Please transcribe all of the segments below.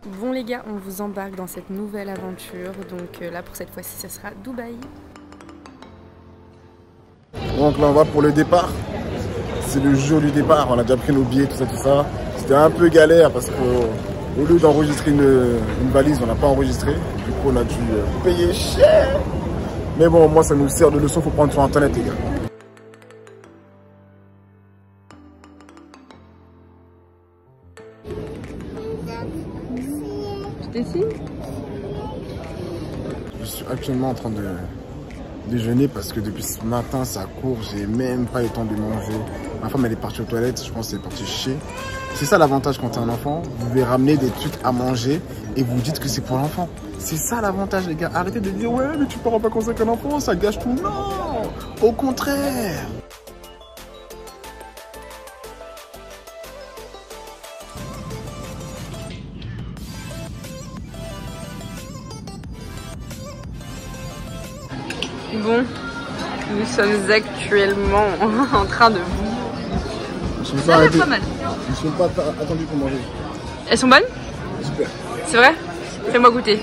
Bon les gars, on vous embarque dans cette nouvelle aventure. Donc là pour cette fois-ci, ça sera Dubaï. Donc là on va pour le départ. C'est le jour du départ, on a déjà pris nos billets, tout ça. C'était un peu galère parce qu'au lieu d'enregistrer une valise, on n'a pas enregistré. Du coup on a dû payer cher. Mais bon, moi ça nous sert de leçon, faut prendre sur internet les gars. Je suis actuellement en train de déjeuner parce que depuis ce matin ça court, j'ai même pas eu le temps de manger. Ma femme elle est partie aux toilettes, je pense qu'elle est partie chier. C'est ça l'avantage quand t'es un enfant, vous pouvez ramener des trucs à manger et vous dites que c'est pour l'enfant. C'est ça l'avantage les gars, arrêtez de dire ouais mais tu pars en vacances avec un enfant, ça gâche tout. Non, au contraire. Bon, nous sommes actuellement en train de vous. Je me suis pas mal. Je suis pas attendu pour manger. Elles sont bonnes? Super. C'est vrai? Fais-moi goûter.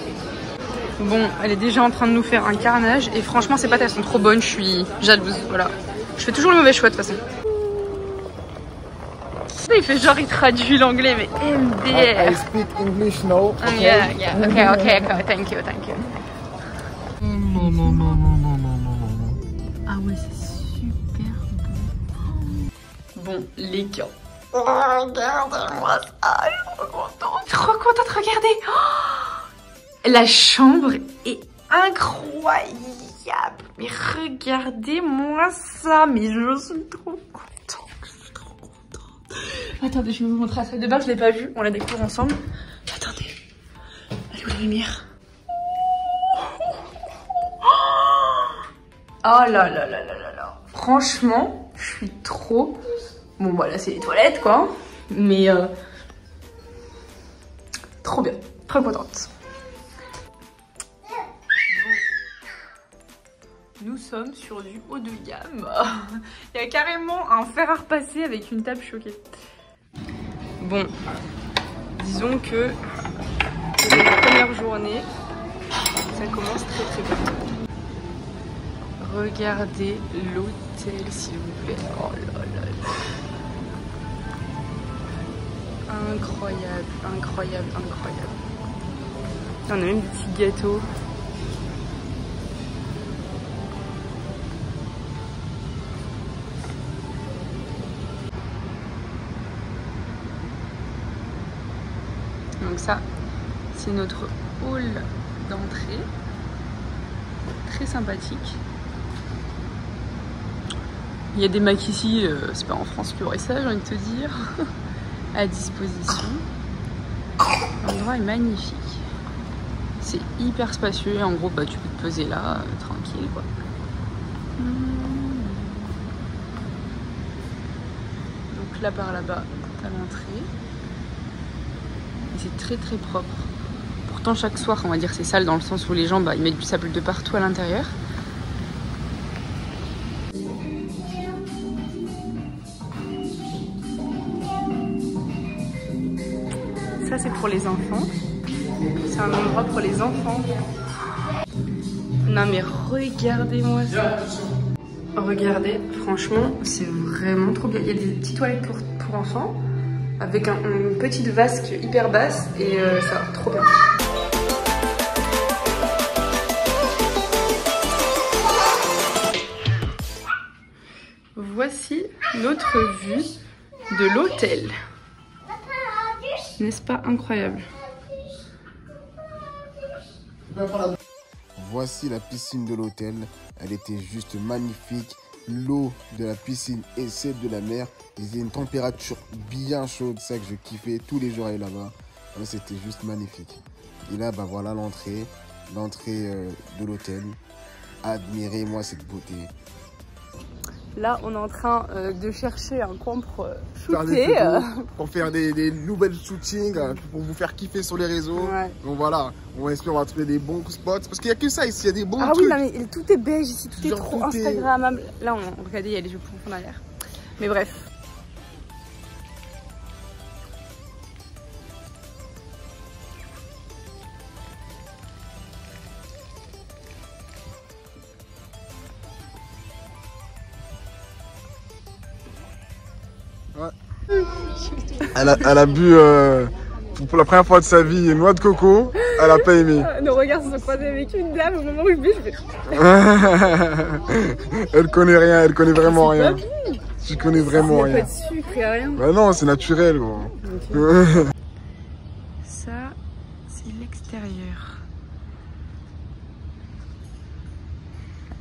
Bon, elle est déjà en train de nous faire un carnage et franchement ces pâtes elles sont trop bonnes, je suis jalouse, voilà. Je fais toujours le mauvais choix de toute façon. Il fait genre il traduit l'anglais mais MDR. I speak English now. Okay. Yeah. Okay. Thank you. Non. Ah ouais, c'est super bon. Bon, les gars. Oh, regardez-moi ça, je suis trop contente de regarder. Oh, la chambre est incroyable. Mais regardez-moi ça, mais je suis trop contente. Attendez, je vais vous montrer la salle de bain, je l'ai pas vue, on la découvre ensemble. Attendez, elle est où la lumière? Oh là là. Franchement, je suis trop... Bon voilà, c'est les toilettes quoi. Mais trop bien, trop contente. Nous sommes sur du haut de gamme. Il y a carrément un fer à repasser avec une table choquée. Bon, disons que c'est la première journée. Ça commence très bien. Regardez l'hôtel s'il vous plaît. Oh là là. Incroyable. On a même des petits gâteaux. Donc ça, c'est notre hall d'entrée. Très sympathique. Il y a des Macs ici, c'est pas en France qu'il y aurait ça, j'ai envie de te dire, à disposition. L'endroit est magnifique. C'est hyper spacieux et en gros, bah, tu peux te poser là, tranquille quoi. Donc là par là-bas, à l'entrée. C'est très propre. Pourtant chaque soir, on va dire c'est sale dans le sens où les gens bah, ils mettent du sable de partout à l'intérieur. Ça c'est pour les enfants. C'est un endroit pour les enfants. Non mais regardez-moi ça. Regardez, franchement, c'est vraiment trop bien. Il y a des petites toilettes pour enfants avec une petite vasque hyper basse et ça, trop bien. Voici notre vue de l'hôtel. N'est-ce pas incroyable? Voici la piscine de l'hôtel. Elle était juste magnifique. L'eau de la piscine et celle de la mer. Il y a une température bien chaude. C'est ça que je kiffais tous les jours aller là-bas. C'était juste magnifique. Et là, bah voilà l'entrée de l'hôtel. Admirez-moi cette beauté. Là, on est en train de chercher un coin pour shooter. Pour faire des nouvelles shootings, pour vous faire kiffer sur les réseaux. Ouais. Donc voilà, on espère qu'on va trouver des bons spots. Parce qu'il n'y a que ça ici, il y a des bons trucs. Ah oui, non, mais tout est beige ici, tout est trop instagrammable. Là, regardez, il y a les jeux pour derrière. Mais bref. Elle a bu pour la première fois de sa vie une noix de coco. Elle a pas aimé. Nos regards se sont croisés avec une dame au moment où je buvais. Elle connaît rien, elle connaît vraiment rien. Tu connais vraiment rien. Il n'y a pas de sucre et rien. Bah non, c'est naturel, gros. Okay. Ça, c'est l'extérieur.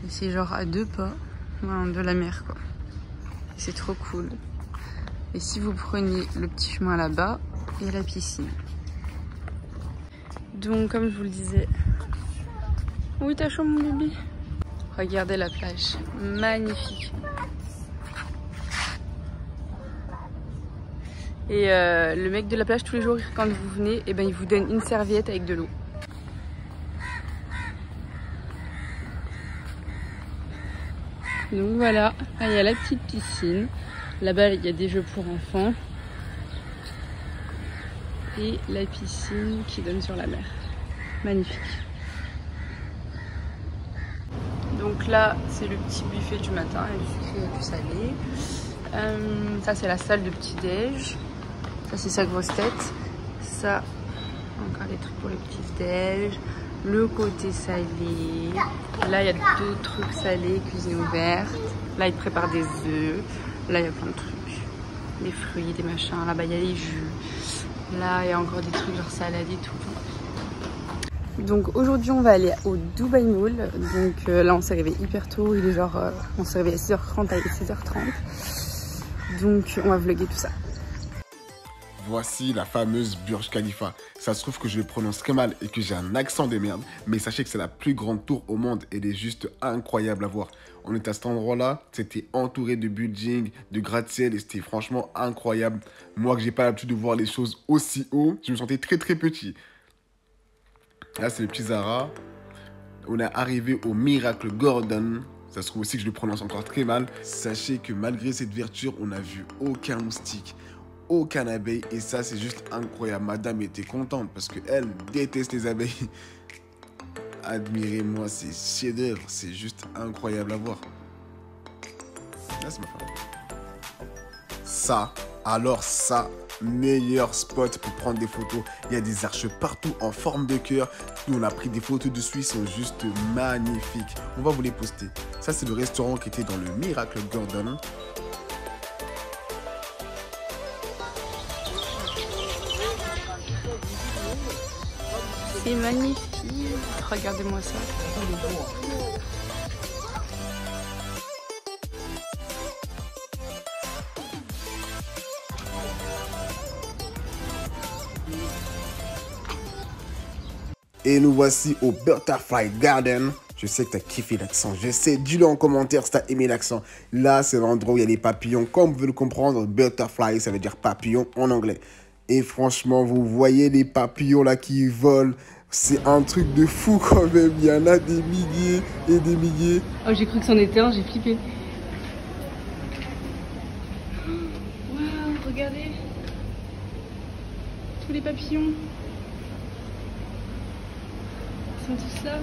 C'est genre à 2 pas de la mer, quoi. C'est trop cool. Et si vous prenez le petit chemin là-bas, il y a la piscine. Donc, comme je vous le disais... Oui, t'as chaud, mon bébé? Regardez la plage. Magnifique. Et le mec de la plage, tous les jours, quand vous venez, eh ben, il vous donne une serviette avec de l'eau. Donc voilà, il y a la petite piscine. Là-bas, il y a des jeux pour enfants. Et la piscine qui donne sur la mer. Magnifique. Donc là, c'est le petit buffet du matin, il y a du sucré et du salé. Ça, c'est la salle de petit-déj. Ça, c'est sa grosse tête. Ça, encore des trucs pour le petit-déj. Le côté salé. Là, il y a d'autres trucs salés, cuisine ouverte. Là, il prépare des œufs. Là, il y a plein de trucs. Des fruits, des machins. Là-bas, il y a les jus. Là, il y a encore des trucs genre salade et tout. Donc, aujourd'hui, on va aller au Dubai Mall. Donc, là, on s'est réveillé hyper tôt. Il est genre... on s'est réveillé à 6h30 avec 6h30. Donc, on va vlogger tout ça. Voici la fameuse Burj Khalifa. Ça se trouve que je le prononce très mal et que j'ai un accent de merde. Mais sachez que c'est la plus grande tour au monde. Elle est juste incroyable à voir. On était à cet endroit-là. C'était entouré de buildings, de gratte-ciel. Et c'était franchement incroyable. Moi que j'ai pas l'habitude de voir les choses aussi haut, je me sentais très très petit. Là, c'est le petit Zara. On est arrivé au Miracle Garden. Ça se trouve aussi que je le prononce encore très mal. Sachez que malgré cette verture, on n'a vu aucun moustique. Aucun abeille et ça c'est juste incroyable. Madame était contente parce qu'elle déteste les abeilles. Admirez-moi ces chefs-d'œuvre, c'est juste incroyable à voir. Là c'est ma femme. Ça, alors ça, meilleur spot pour prendre des photos. Il y a des arches partout en forme de cœur. Nous on a pris des photos dessus, ils sont juste magnifiques. On va vous les poster. Ça c'est le restaurant qui était dans le Miracle Garden. C'est magnifique. Regardez-moi ça. Et nous voici au Butterfly Garden. Je sais que tu as kiffé l'accent. Je sais, dis-le en commentaire si tu as aimé l'accent. Là, c'est l'endroit où il y a les papillons. Comme vous pouvez le comprendre, Butterfly, ça veut dire papillon en anglais. Et franchement, vous voyez les papillons là qui volent. C'est un truc de fou quand même. Il y en a des milliers et des milliers. Oh, j'ai cru que c'en était un, j'ai flippé. Waouh, regardez. Tous les papillons. Ils sont tous là.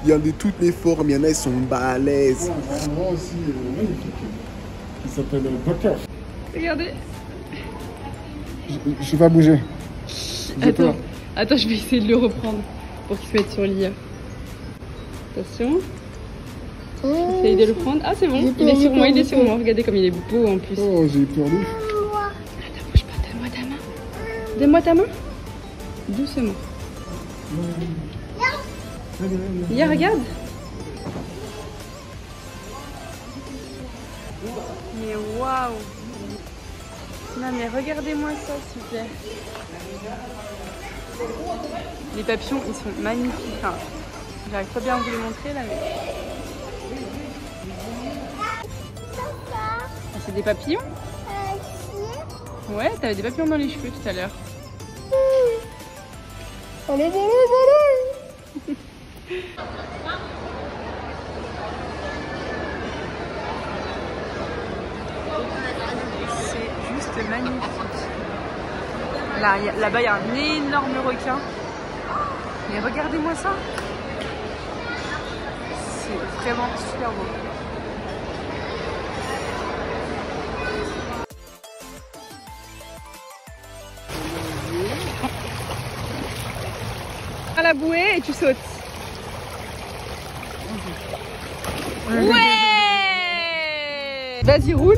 Il y en a de toutes les formes. Il y en a, ils sont balèzes. Un endroit aussi magnifique. Il s'appelle Butter. Regardez. Je sais pas bouger. Attends, je vais essayer de le reprendre pour qu'il se mette sur l'IA. Attention. Essaye de le prendre. Ah, c'est bon. Il est sur moi, il est sur moi. Regardez comme il est beau en plus. Oh, j'ai peur de lui. Attends, bouge pas. Donne-moi ta main. Donne-moi ta main. Doucement. Lia, regarde. Mais waouh. Non mais regardez-moi ça, super. Les papillons, ils sont magnifiques. Enfin, j'arrive pas bien à vous les montrer là, mais... Ah, c'est des papillons? Ouais, t'avais des papillons dans les cheveux tout à l'heure. Allez. C'est juste magnifique. Là-bas, il y a un énorme requin. Mais regardez-moi ça. C'est vraiment super beau. la bouée et tu sautes. Ouais. Vas-y, roule.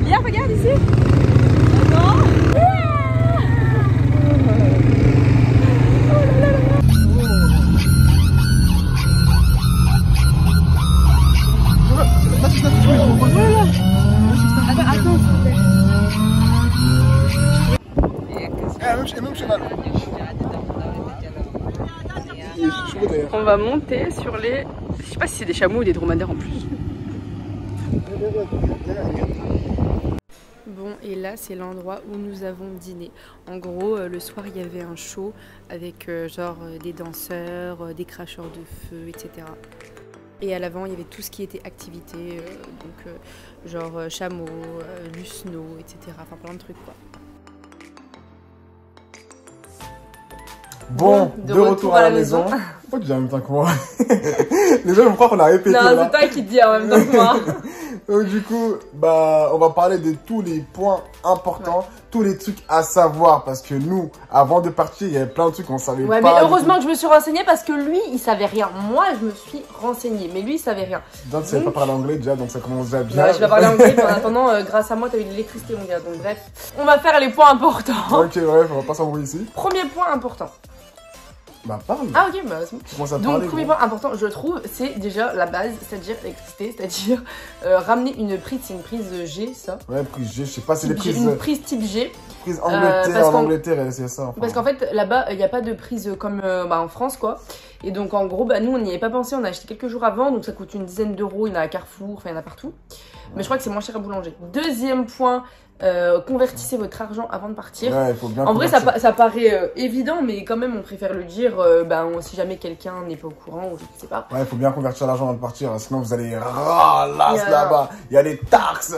Viens, regarde ici. On va monter sur les... Je sais pas si c'est des chameaux ou des dromadaires en plus. Bon, et là c'est l'endroit où nous avons dîné. En gros, le soir il y avait un show avec des danseurs, des cracheurs de feu, etc. Et à l'avant il y avait tout ce qui était activité, chameau, du snow, etc. Enfin plein de trucs quoi. Bon, de retour à la maison. Pourquoi tu dis en même temps que moi? Les gens vont croire qu'on a répété. Non, c'est toi qui dis en même temps que moi. Donc du coup, on va parler de tous les points importants, tous les trucs à savoir. Parce que nous, avant de partir, il y avait plein de trucs qu'on savait pas. Ouais, mais heureusement que je me suis renseignée parce que lui, il savait rien. Moi, je me suis renseignée, mais lui, il savait rien. Donc tu savais pas parler anglais déjà, donc ça commence déjà bien. Ouais, je vais parler anglais, mais en attendant, grâce à moi, t'as eu de l'électricité, mon gars. Donc bref, on va faire les points importants. Ok, bref, on va pas s'embrouiller ici. Premier point important. Bah parle. Ah ok, bah c'est bon. Donc premier point important, je trouve, c'est déjà la base, c'est-à-dire l'électricité, c'est-à-dire ramener une prise, c'est une prise G ça. Ouais, prise G, je sais pas, c'est des prises... Une prise type G. Prise Angleterre, en Angleterre, c'est ça. Enfin. Parce qu'en fait, là-bas, il n'y a pas de prise comme en France, quoi. Et donc en gros, nous on n'y avait pas pensé, on a acheté quelques jours avant, donc ça coûte une dizaine d'euros, il y en a à Carrefour, enfin il y en a partout. Mais je crois que c'est moins cher à Boulanger. Deuxième point, convertissez votre argent avant de partir. Ouais, faut bien en vrai, ça paraît évident, mais quand même, on préfère le dire si jamais quelqu'un n'est pas au courant ou je ne sais pas. Ouais, il faut bien convertir l'argent avant de partir, sinon vous allez ralasse là-bas. Il y a les taxes.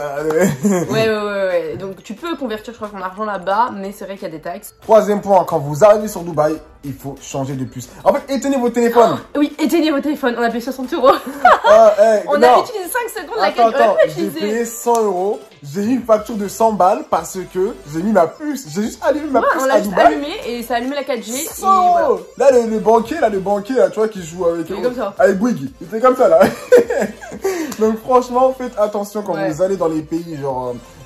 ouais. Donc tu peux convertir, je crois, ton argent là-bas, mais c'est vrai qu'il y a des taxes. Troisième point, quand vous arrivez sur Dubaï, il faut changer de puce. En fait, éteignez vos téléphones. Oui, éteignez vos téléphones. On a payé 60 euros. On a utilisé 5 secondes laquelle on a j'ai payé 100 euros. J'ai eu une facture de 100 balles parce que j'ai mis ma puce. J'ai juste allumé ma puce à Dubaï. On l'a allumé et ça a allumé la 4G. 100 euros. Là, le banquier, là, tu vois, qui joue avec... Il est comme ça. Avec Bouygues. Il était comme ça, là. Donc, franchement, faites attention quand vous allez dans les pays,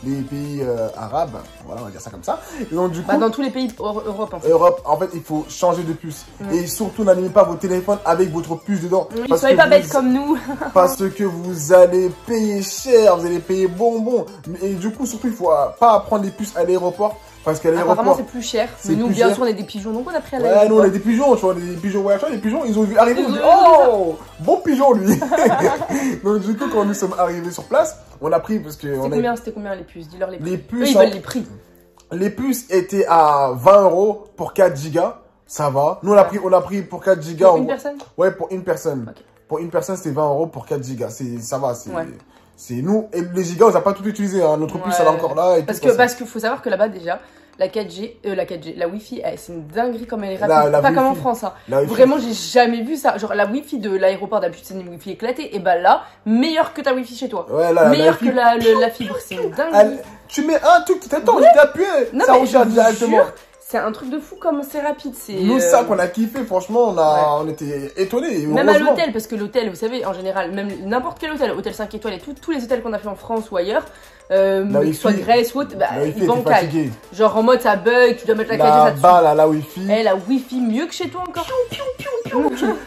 les pays arabes. Voilà, on va dire ça comme ça. Et donc, du coup... dans tous les pays Europe, en fait. Europe, en fait, il faut changer de puce. Et surtout, n'allumez pas vos téléphones avec votre puce dedans. Oui, soyez pas bêtes comme nous. Parce que vous allez payer cher, vous allez payer bonbon. Et du coup, surtout, il faut pas prendre les puces à l'aéroport. Parce qu'à l'aéroport... Apparemment, c'est plus cher. Mais nous, bien sûr, on est des pigeons, donc on a pris à l'aéroport. Ouais, nous, on est des pigeons, tu vois, des pigeons voyageurs. Les pigeons, ils ont vu arriver, ils ont dit, oh, bon pigeon, lui. Donc, du coup, quand nous sommes arrivés sur place, on a pris, parce que... C'était combien les puces? Dis-leur les prix. Les puces... Eux, ils veulent les prix. Les puces étaient à 20 euros pour 4 gigas. Ça va. Nous, on a pris pour 4 gigas. Pour une personne? Ouais, pour une personne. Okay. Pour une personne, c'était 20 euros pour 4 gigas. Ça va, c'est nous. Et les gigas, on n'a pas tout utilisé. Hein. Notre puce, elle est encore là. Parce qu'il faut savoir que là-bas, déjà, la 4G, la Wi-Fi, c'est une dinguerie comme elle est rapide. Pas comme en France. Hein. Vraiment, j'ai jamais vu ça. Genre, la Wi-Fi de l'aéroport, d'habitude, c'est une Wi-Fi éclatée. Et bah là, meilleure que ta Wi-Fi chez toi. Ouais, là, meilleure que la fibre. C'est une dinguerie. Tu mets un truc, tu t'attends, tu t'appuies. Ça recharge directement. C'est un truc de fou comme c'est rapide. Nous, ça qu'on a kiffé, franchement, on était étonnés. Même à l'hôtel, parce que l'hôtel, vous savez, en général, même n'importe quel hôtel 5 étoiles et tous les hôtels qu'on a fait en France ou ailleurs, soit Grèce ou autre, ils bancaillent. Genre en mode ça bug, tu dois mettre la 4G, ça te la Wi-Fi. La Wi-Fi mieux que chez toi encore.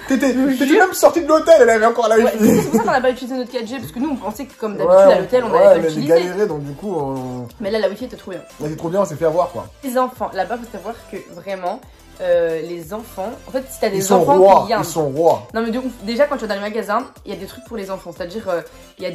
T'étais même sorti de l'hôtel, elle avait encore la Wi-Fi. C'est pour ça qu'on n'a pas utilisé notre 4G, parce que nous on pensait que comme d'habitude à l'hôtel on avait pas utilisé. Galéré, donc du coup Mais là la Wi-Fi était trop bien. C'était trop bien, on s'est fait avoir quoi. Les enfants, là-bas faut savoir que vraiment les enfants, en fait si t'as des enfants ils sont rois. Non mais de ouf, déjà quand tu vas dans les magasins, il y a des trucs pour les enfants, c'est-à-dire il y a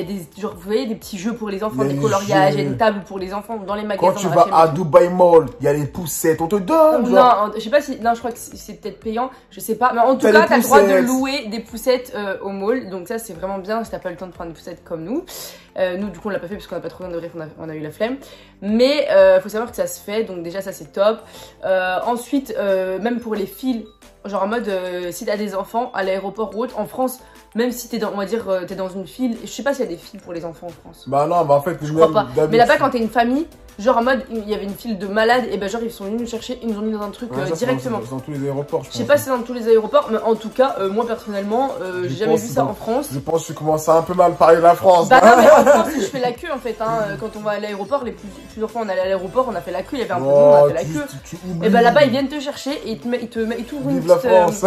des genre vous voyez des petits jeux pour les enfants, des coloriages, il y a une table pour les enfants dans les magasins. Quand tu vas à Dubai Mall, il y a les poussettes, on te donne. Non, je sais pas si je crois que c'est peut-être payant, je sais pas, mais en tout cas t'as le droit de louer des poussettes au mall, donc ça c'est vraiment bien si t'as pas le temps de prendre des poussettes comme nous. Nous du coup on l'a pas fait parce qu'on a pas trouvé de bref, on a eu la flemme, mais faut savoir que ça se fait, donc déjà ça c'est top. Ensuite même pour les fils genre en mode si t'as des enfants à l'aéroport ou autre, en France, même si t'es dans, on va dire, t'es dans une file, je sais pas s'il y a des files pour les enfants en France. Bah non, bah en fait, je crois pas. Mais là-bas, quand t'es une famille, genre en mode, il y avait une file de malades, et ben genre ils sont venus nous chercher, ils nous ont mis dans un truc directement. C'est dans tous les aéroports, je pense. Je sais pas si c'est dans tous les aéroports, mais en tout cas, moi personnellement, j'ai jamais vu ça en France. Je pense que tu commences à un peu mal parler de la France. Bah non, mais en France, je fais la queue en fait, hein. Quand on va à l'aéroport, plusieurs fois on allait à l'aéroport, on a fait la queue, il y avait un peu de monde, on a fait la queue. Et bah là-bas, ils viennent te chercher et ils t'ouvrent une petite.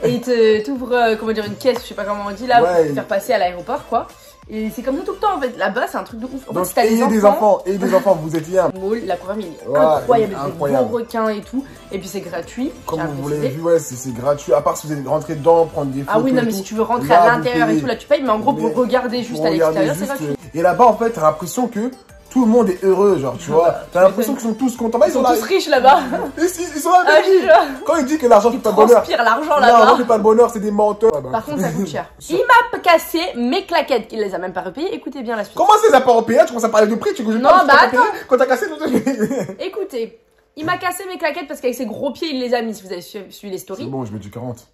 Et ils t'ouvrent, comment dire, une caisse, je sais pas comment on dit là, pour te faire passer à l'aéroport quoi. Et c'est comme ça tout le temps en fait, là-bas c'est un truc de ouf. En donc, fait, si t'as des enfants, vous êtes hier. La première il est incroyable, des beaux requins et tout. Et puis c'est gratuit. Comme vous l'avez vu, ouais, c'est gratuit. À part si vous allez rentrer dedans, prendre des photos. Ah oui, non, mais si tu veux rentrer à l'intérieur et tout, là tu payes. Mais en gros, pour regarder juste à l'extérieur, c'est gratuit. Et là-bas, en fait, t'as l'impression que tout le monde est heureux, genre, tu vois. T'as l'impression qu'ils sont tous contents. Ils sont tous riches là-bas. Ils sont là. Quand ils disent que l'argent fait pas le bonheur. L'argent là-bas. L'argent fait pas le bonheur, c'est des menteurs. Par contre, ça coûte cher. Il m'a cassé mes claquettes. Il les a même pas repayées. Écoutez bien la suite. Comment ça, les a pas repayées? Tu commences à parler de prix, tu veux que je non, bah attends. Quand t'as cassé, écoutez, il m'a cassé mes claquettes parce qu'avec ses gros pieds, il les a mis. Si vous avez suivi les stories. C'est bon, je mets du 40.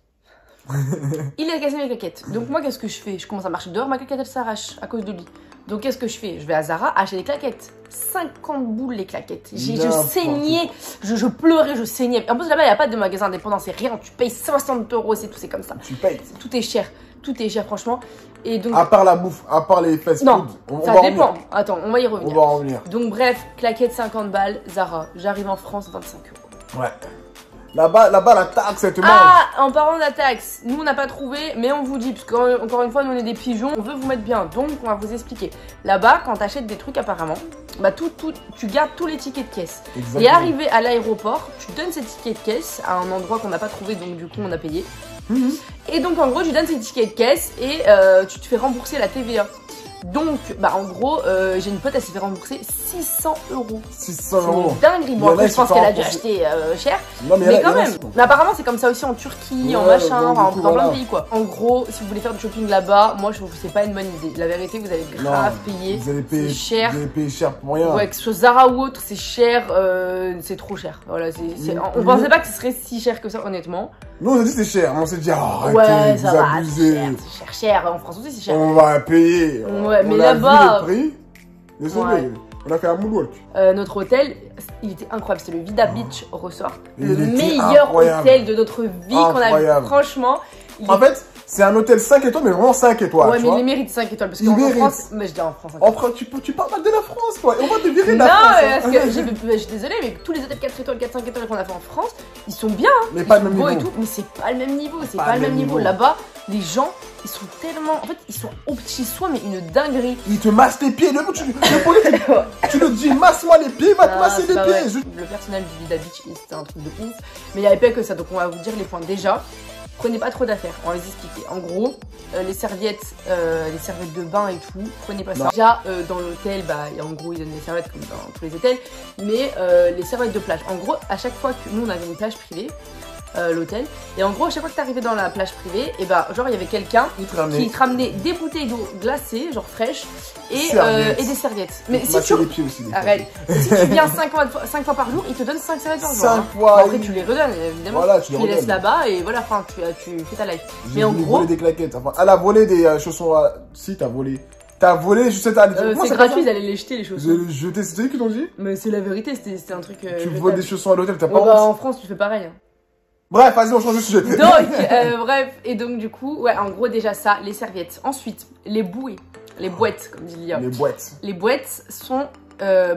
Il a cassé mes claquettes. Donc moi, qu'est-ce que je fais? Je commence à marcher dehors, ma claquette elle s'arrache à cause de lui. Donc qu'est-ce que je fais? Je vais à Zara acheter des claquettes. 50 boules les claquettes. Je saignais, je pleurais, je saignais. En plus là-bas, il n'y a pas de magasin indépendant, c'est rien. Tu payes 60 €, c'est tout, c'est comme ça. Tu payes. Tout est cher franchement. Et donc... À part la bouffe, à part les fast food. Non, ça dépend. Attends, on va y revenir. On va en revenir. Donc bref, claquettes 50 balles, Zara. J'arrive en France, 25 €. Ouais. Là-bas, la taxe, elle te mange. Ah, en parlant de la taxe, nous on n'a pas trouvé, mais on vous dit, parce qu'encore une fois, nous on est des pigeons, on veut vous mettre bien, donc on va vous expliquer. Là-bas, quand t'achètes des trucs apparemment, bah tu gardes tous les tickets de caisse. Exactement. Et arrivé à l'aéroport, tu donnes ces tickets de caisse à un endroit qu'on n'a pas trouvé, donc du coup on a payé. Et donc en gros, tu donnes ces tickets de caisse et tu te fais rembourser la TVA. Donc, bah en gros, j'ai une pote, elle s'est fait rembourser 600 €. 600 €. C'est dingue. Bon, après, je pense qu'elle a dû acheter cher. Non, mais quand même. Mais apparemment, c'est comme ça aussi en Turquie, en machin, dans plein de pays quoi. En gros, si vous voulez faire du shopping là-bas, moi je trouve que c'est pas une bonne idée. La vérité, vous allez grave payer. Vous allez payer cher. Vous allez payer cher pour rien. Ouais, que ce soit Zara ou autre, c'est cher. C'est trop cher. Voilà, on pensait pas que ce serait si cher que ça, honnêtement. Nous, on a dit c'est cher. On s'est dit, arrêtez, ouais, ça vous va, abusez. C'est cher. En France aussi, c'est cher. On va payer. Ouais, mais là-bas. Désolé, on a fait un moonwalk. Notre hôtel, il était incroyable. C'était le Vida Beach Resort. Le meilleur hôtel de notre vie qu'on a vu. Franchement. En fait, c'est un hôtel 5 étoiles, mais vraiment 5 étoiles. Ouais, mais il mérite 5 étoiles. Parce qu'en France, mais je dis en France. En France, tu parles mal de la France, quoi. Et on va te virer de la France. Non, parce que je suis désolée, mais tous les hôtels 4 étoiles, 4, 5 étoiles qu'on a fait en France, ils sont bien. Mais pas le même niveau. Et tout, mais c'est pas le même niveau. C'est pas le même niveau. Là-bas, les gens. Ils sont tellement. En fait, ils sont aux petits soins, mais une dinguerie. Ils te massent les pieds. Tu le dis, masse-moi les pieds, il va te masser les pieds. Le personnel du Vida Beach, c'était un truc de ouf. Mais il n'y avait pas que ça, donc on va vous dire les points. Déjà, prenez pas trop d'affaires, on va les expliquer. En gros, les serviettes de bain et tout, prenez pas ça. Déjà, dans l'hôtel, bah, en gros, ils donnent des serviettes comme dans tous les hôtels. Mais les serviettes de plage. En gros, à chaque fois que nous, on avait une plage privée, l'hôtel, et en gros à chaque fois que t'arrivais dans la plage privée, et bah genre il y avait quelqu'un qui te ramenait des bouteilles d'eau glacée, genre fraîche, et des serviettes. Mais si tu arrête, si tu viens 5 fois par jour, il te donne 5 serviettes par jour. 5 fois. Après tu les redonnes évidemment. Voilà, tu les laisses là-bas et voilà, enfin tu fais ta life. Mais en gros, volé des claquettes. Enfin, elle a volé des chaussons. Si t'as volé. T'as volé, je sais, c'est gratuit, ils allaient les jeter les chaussons. Jeter, c'est eux qui t'ont dit? Mais c'est la vérité, c'était un truc. Tu voles des chaussons à l'hôtel, t'as pas honte? Bah en France tu fais pareil. Bref, vas-y, on change de sujet. Donc, bref, et donc du coup, ouais, en gros déjà ça, les serviettes. Ensuite, les bouées, les boîtes, comme dit Lia. Les boîtes. Les boîtes sont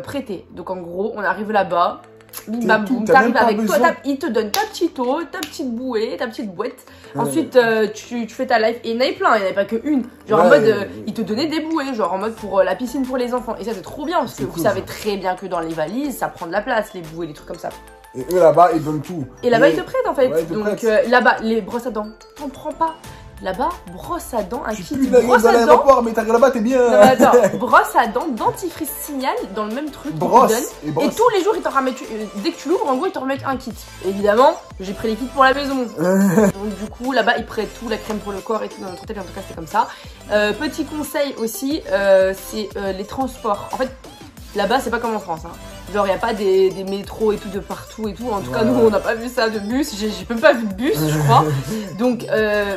prêtées. Donc en gros, on arrive là-bas, bim bam boum, t'arrives avec toi, il te donne ta petite eau, ta petite bouée, ta petite boîte. Ensuite, tu fais ta life. Et il y en avait plein, il n'y en avait pas qu'une. Genre en mode, ils te donnaient des bouées, genre en mode pour la piscine pour les enfants. Et ça, c'est trop bien, parce que vous savez très bien que dans les valises, ça prend de la place, les bouées, les trucs comme ça. Et eux là-bas, ils donnent tout. Et là-bas, ils te prêtent en fait. Ouais, donc là-bas, les brosses à dents, t'en prends pas. Là-bas, brosse à dents, un kit brosse à dents. Mais t'arrives là-bas, t'es bien. Non, attends, brosse à dents, dentifrice Signal dans le même truc. Brosse. Et tous les jours, ils t'en remettent. Dès que tu l'ouvres, en gros, ils t'en remettent un kit. Évidemment, j'ai pris les kits pour la maison. Donc du coup, là-bas, ils prêtent tout, la crème pour le corps et tout dans notre hôtel. En tout cas, c'était comme ça. Petit conseil aussi, c'est les transports. En fait, là-bas, c'est pas comme en France. Hein. Genre, il n'y a pas des métros et tout de partout et tout. En tout cas, nous, on n'a pas vu ça de bus. J'ai même pas vu de bus, je crois. Donc,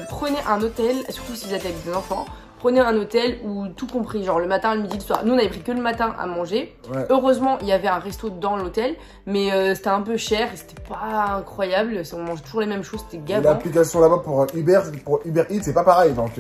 prenez un hôtel, surtout si vous êtes avec des enfants. Prenez un hôtel où tout compris, genre le matin, le midi, le soir. Nous, on avait pris que le matin à manger. Ouais. Heureusement, il y avait un resto dans l'hôtel, mais c'était un peu cher et c'était pas incroyable. On mange toujours les mêmes choses, c'était gavant. L'application là-bas pour Uber Eats, c'est pas pareil, donc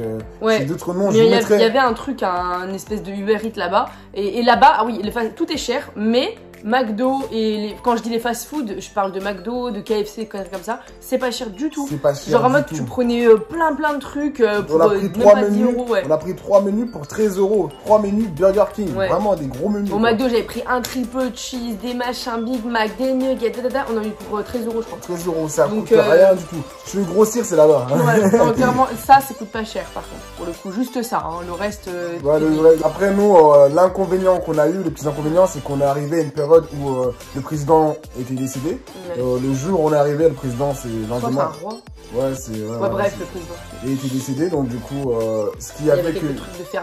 c'est d'autres noms. Il y avait un truc, un espèce de Uber Eats là-bas. Et là-bas, ah oui, tout est cher, mais McDo et quand je dis les fast-food, je parle de McDo, de KFC, comme ça, c'est pas cher du tout. C'est pas cher. Genre en mode tu prenais plein de trucs pour on a pris 3 menus, ouais. On a pris 3 menus pour 13 €. 3 menus Burger King, ouais. Vraiment des gros menus. Au McDo, j'avais pris un triple cheese, des machins Big Mac, des nuggets, on a eu pour 13 € je crois. 13 €, ça coûte rien du tout. Tu veux grossir, c'est là-bas. Ouais, non, clairement, ça coûte pas cher par contre. Pour le coup, juste ça, hein. Le reste. Ouais, après nous, l'inconvénient qu'on a eu, les petits inconvénients, c'est qu'on est arrivé à une période où le président était décédé. Ouais. Le jour où on est arrivé, le président, c'est le lendemain. C'est un roi. Ouais, c'est. Ouais, bref, le président. Et il était décédé, donc du coup, ce qui a fait que.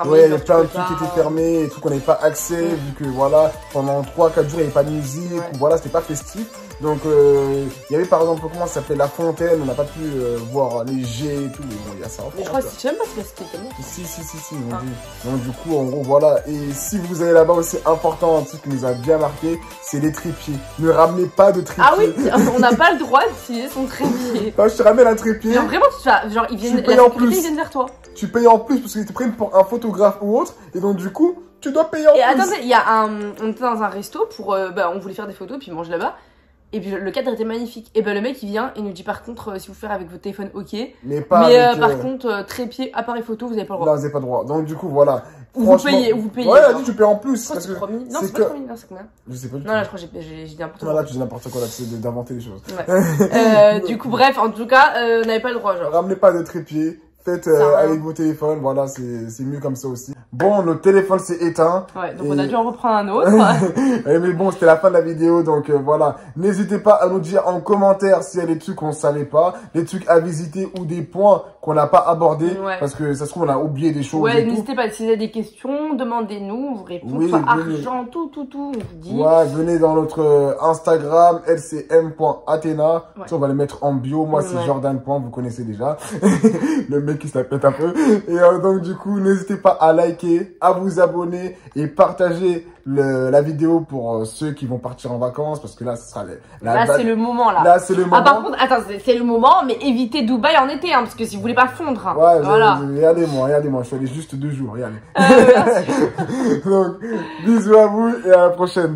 Ouais, il y a plein de trucs qui étaient fermés, et tout qu'on n'avait pas accès, vu que voilà, pendant 3-4 jours, il n'y avait pas de musique, ou voilà, c'était pas festif. Donc, il y avait par exemple, comment ça s'appelait, la fontaine, on n'a pas pu voir les jets et tout, mais bon, il y a ça en France. Mais je crois que je sais même pas si c'était tellement. Si, on dit. Donc, du coup, en gros, voilà. Et si vous allez là-bas aussi, important, un truc qui nous a bien marqué, c'est les trépieds. Ne ramenez pas de trépieds. Ah oui, on n'a pas le droit d'utiliser son trépied. Non, je te ramène un trépier. Genre, vraiment, genre, ils viennent vers toi. Tu payes en plus parce qu'ils te prennent pour un photographe ou autre, et donc, du coup, tu dois payer en plus. Et attendez, on était dans un resto pour, on voulait faire des photos, puis manger là-bas. Et puis le cadre était magnifique. Et ben le mec il vient et nous dit par contre si vous faites avec votre téléphone ok. Mais par contre trépied, appareil photo vous avez pas le droit. Non vous avez pas le droit. Donc du coup voilà. Vous payez. Ouais elle a dit tu payes en plus. Parce que 3000. Non c'est pas 3000, non c'est combien? Je sais pas du tout. Non là je crois que j'ai dit n'importe quoi. Là tu dis n'importe quoi là, tu sais d'inventer des choses. Ouais. Du coup bref en tout cas on n'avait pas le droit genre. Ramenez pas de trépied. Faites avec vos téléphones, voilà, c'est mieux comme ça aussi. Bon, notre téléphone s'est éteint. Ouais, donc on a dû en reprendre un autre. Mais bon, c'était la fin de la vidéo, donc voilà. N'hésitez pas à nous dire en commentaire s'il y a des trucs qu'on ne savait pas, des trucs à visiter ou des points qu'on n'a pas abordés. Ouais. Parce que ça se trouve, on a oublié des choses. Ouais, n'hésitez pas, si vous avez des questions, demandez-nous, on vous répond. Oui, argent, tout, on vous dit. Ouais, venez dans notre Instagram, lcm.athena. Ouais. On va le mettre en bio. Moi, c'est Jordan. Vous connaissez déjà. Le mec qui se la pète un peu. Et donc du coup, n'hésitez pas à liker, à vous abonner et partager la vidéo pour ceux qui vont partir en vacances parce que là, ce sera là, c'est le moment là. Là, c'est le moment. Ah par contre, attends, c'est le moment, mais évitez Dubaï en été, hein, parce que si vous voulez pas fondre. Hein, ouais, voilà. Regardez-moi, je suis allé juste 2 jours, regardez. Donc, bisous à vous et à la prochaine.